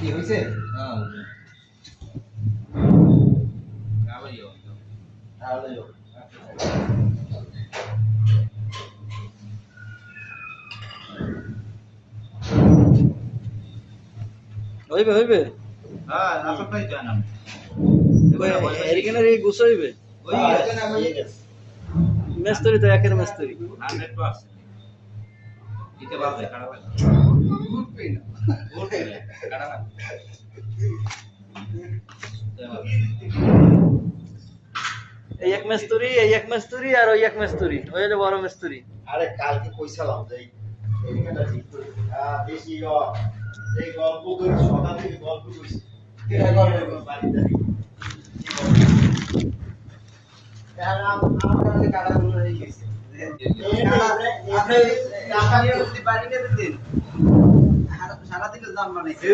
কি হইছে? হ্যাঁ গাবাইও তাহলে হইবে হইবে হ্যাঁ রাসল ভাই জানাম এরিকেনের এই গুছ হইবে ওই এখানে আমি মেস্তরি তো একের মেস্তরি 100% দিতে পারবে কাড়াবে উঠবে না। উঠবে কাড়াবে এই এক মেস্তরি আর ওই এক মেস্তরি হইলে বড় মেস্তরি আরে কালকে কইছিলাম যে এইখানটা ঠিক করে বেশি এই গল্প কই সকাল থেকে গল্প কইছি কে গল্প বাড়িতে আমার কাছে কাটা গুলো হয়ে গেছে আপনি টাকা দিয়ে বাড়ি নিয়ে দিন সারা দিনের দাম বানাইছে